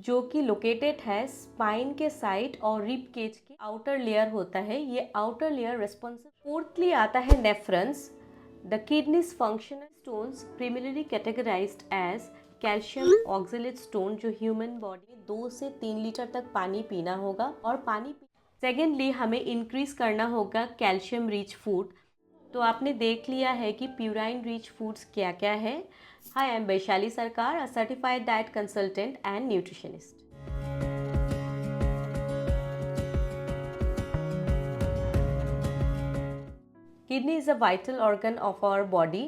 जो कि लोकेटेड है स्पाइन के साइड और रिब केज के आउटर लेयर होता है। ये आउटर लेयर रेस्पॉन्सिबल। फोर्थली आता है nephrons. The kidneys functional stones primarily categorized as calcium oxalate stone, जो ह्यूमन बॉडी में 2 से 3 लीटर तक पानी पीना होगा और सेकेंडली हमें इंक्रीज करना होगा कैल्शियम रिच फूड। तो आपने देख लिया है कि प्यूराइन रिच फूड्स क्या क्या है। हाय, आई am Vaishali Sarkar, a certified diet consultant and nutritionist. Kidney is a vital organ of our body,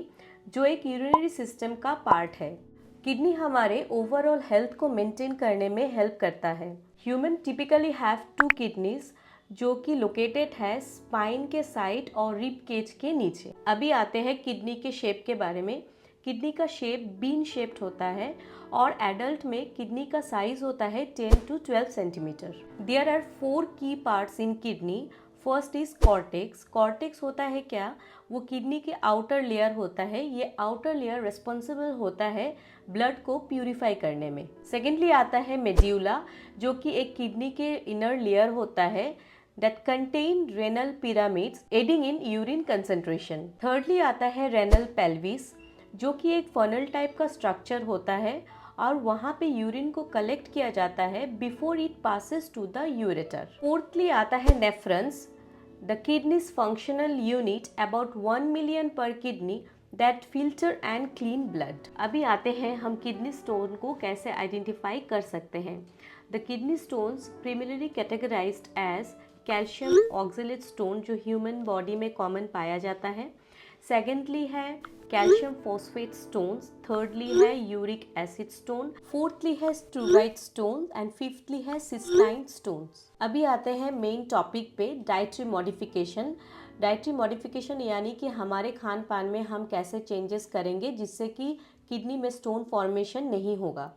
जो एक यूरिनरी सिस्टम का पार्ट है। किडनी हमारे ओवरऑल हेल्थ को मेंटेन करने में हेल्प करता है। ह्यूमन टिपिकली हैव 2 किडनीज, जो कि लोकेटेड है स्पाइन के साइड और रिब केज के नीचे। अभी आते हैं किडनी के शेप के बारे में। किडनी का शेप बीन शेप्ड होता है और एडल्ट में किडनी का साइज होता है 10 to 12 सेंटीमीटर। देयर आर 4 की parts in kidney. First is cortex. Cortex होता है क्या? वो किडनी के आउटर लेयर होता है। ये आउटर लेयर रिस्पॉन्सिबल होता है ब्लड को प्यूरिफाई करने में। सेकेंडली आता है मेड्यूला, जो कि एक किडनी के इनर लेयर होता है that contain renal pyramids aiding in urine concentration. Thirdly आता है renal pelvis, जो कि एक फनल टाइप का स्ट्रक्चर होता है और वहाँ पे यूरिन को कलेक्ट किया जाता है before it passes to the ureter. Fourthly आता है nephrons. The kidneys functional unit about 1 million per kidney that filter and clean blood. अभी आते हैं हम किडनी स्टोन को कैसे आइडेंटिफाई कर सकते हैं। The kidney stones primarily categorized as calcium oxalate stone, जो ह्यूमन बॉडी में कॉमन पाया जाता है। सेकेंडली है कैल्शियम फॉस्फेट स्टोन्स। थर्डली है यूरिक एसिड स्टोन। फोर्थली है स्टूराइड स्टोन एंड फिफ्थली है सिस्टाइन स्टोन्स। अभी आते हैं मेन टॉपिक पे, डाइटरी मॉडिफिकेशन। डाइटरी मॉडिफिकेशन यानी कि हमारे खान पान में हम कैसे चेंजेस करेंगे जिससे कि किडनी में स्टोन फॉर्मेशन नहीं होगा।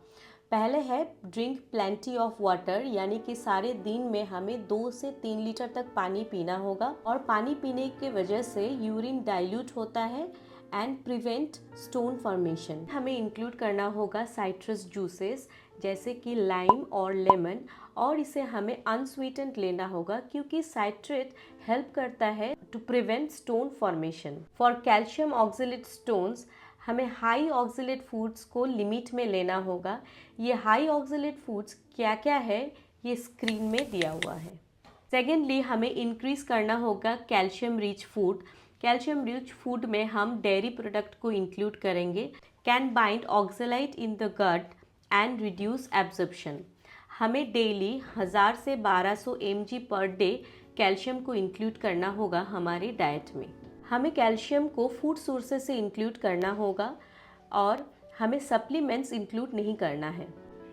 पहले है ड्रिंक प्लेंटी ऑफ वाटर, यानी कि सारे दिन में हमें 2 से 3 लीटर तक पानी पीना होगा और पानी पीने की वजह से यूरिन डाइल्यूट होता है एंड प्रिवेंट स्टोन फॉर्मेशन। हमें इंक्लूड करना होगा साइट्रस जूसेस जैसे कि लाइम और लेमन, और इसे हमें अनस्वीटेंड लेना होगा क्योंकि साइट्रेट हेल्प करता है to prevent stone formation. For calcium oxalate stones हमें हाई ऑक्सलेट फूड्स को लिमिट में लेना होगा। ये हाई ऑक्सलेट फूड्स क्या क्या है ये स्क्रीन में दिया हुआ है। सेकेंडली हमें इंक्रीज करना होगा calcium rich food. Calcium rich food में हम डेयरी प्रोडक्ट को इंक्लूड करेंगे। Can bind oxalate in the gut and reduce absorption. हमें डेली 1000 से 1200 mg पर डे कैल्शियम को इंक्लूड करना होगा हमारी डाइट में। हमें कैल्शियम को फूड सोर्सेज से इंक्लूड करना होगा और हमें सप्लीमेंट्स इंक्लूड नहीं करना है।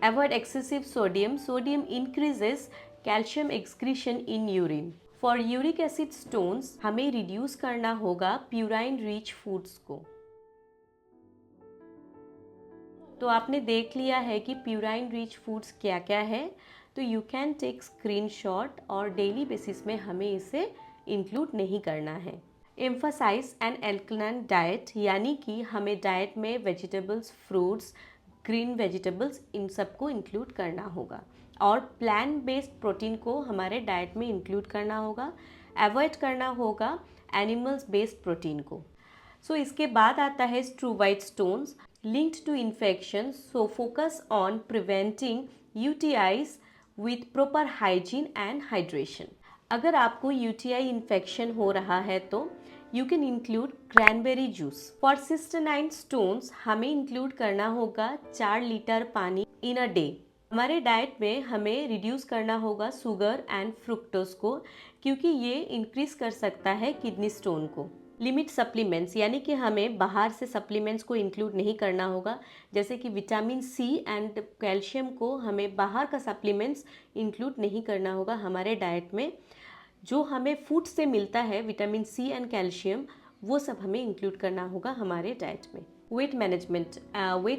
Avoid excessive sodium. Sodium increases calcium excretion in urine. For uric acid stones हमें रिड्यूस करना होगा प्यूराइन रिच फूड्स को। तो आपने देख लिया है कि प्यूराइन रिच फूड्स क्या क्या है, तो यू कैन टेक स्क्रीनशॉट और डेली बेसिस में हमें इसे इंक्लूड नहीं करना है। एम्फसाइज एन एल्कलाइन डाइट, यानी कि हमें डाइट में वेजिटेबल्स, फ्रूट्स, ग्रीन वेजिटेबल्स इन सबको इंक्लूड करना होगा और प्लांट बेस्ड प्रोटीन को हमारे डाइट में इंक्लूड करना होगा। अवॉइड करना होगा एनिमल्स बेस्ड प्रोटीन को। सो इसके बाद आता है struvite stones linked to infection, so focus on preventing UTIs with proper hygiene and hydration. अगर आपको UTI इन्फेक्शन हो रहा है तो you can include cranberry juice. For cystine stones हमें इंक्लूड करना होगा 4 लीटर पानी इन अ डे। हमारे डाइट में हमें रिड्यूस करना होगा शुगर एंड फ्रुक्टोज को, क्योंकि ये इंक्रीज कर सकता है किडनी स्टोन को। लिमिट सप्लीमेंट्स, यानी कि हमें बाहर से सप्लीमेंट्स को इंक्लूड नहीं करना होगा, जैसे कि विटामिन C एंड कैल्शियम को हमें बाहर का सप्लीमेंट्स इंक्लूड नहीं करना होगा हमारे डाइट में। जो हमें फूड से मिलता है विटामिन C एंड कैल्शियम, वो सब हमें इंक्लूड करना होगा हमारे डाइट में। वेट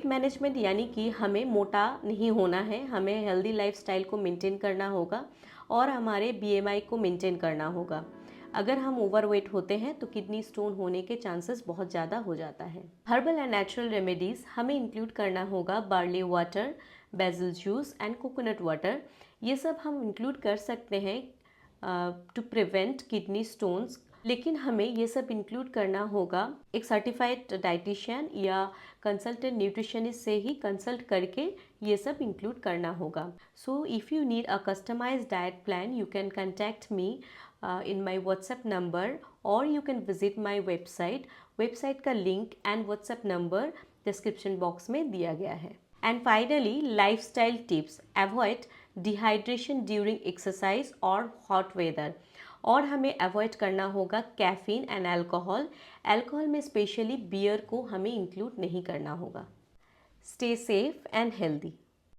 मैनेजमेंट यानी कि हमें मोटा नहीं होना है, हमें हेल्दी लाइफस्टाइल को मेंटेन करना होगा और हमारे BMI को मेंटेन करना होगा। अगर हम ओवरवेट होते हैं तो किडनी स्टोन होने के चांसेस बहुत ज़्यादा हो जाता है। हर्बल एंड नेचुरल रेमेडीज़ हमें इंक्लूड करना होगा barley water, BECIL juice and coconut water, ये सब हम इंक्लूड कर सकते हैं टू प्रिवेंट किडनी स्टोन्स। लेकिन हमें ये सब इंक्लूड करना होगा एक सर्टिफाइड डाइटिशियन या कंसल्टेंट न्यूट्रिशनिस्ट से ही कंसल्ट करके ये सब इंक्लूड करना होगा। So if you need a customized diet plan you can contact me in my WhatsApp number or you can visit my website। Website का link and WhatsApp number description box में दिया गया है। And finally lifestyle tips, avoid dehydration during exercise और hot weather. और हमें avoid करना होगा कैफीन एंड अल्कोहल। अल्कोहल में स्पेशली बियर को हमें इंक्लूड नहीं करना होगा। Stay safe and healthy.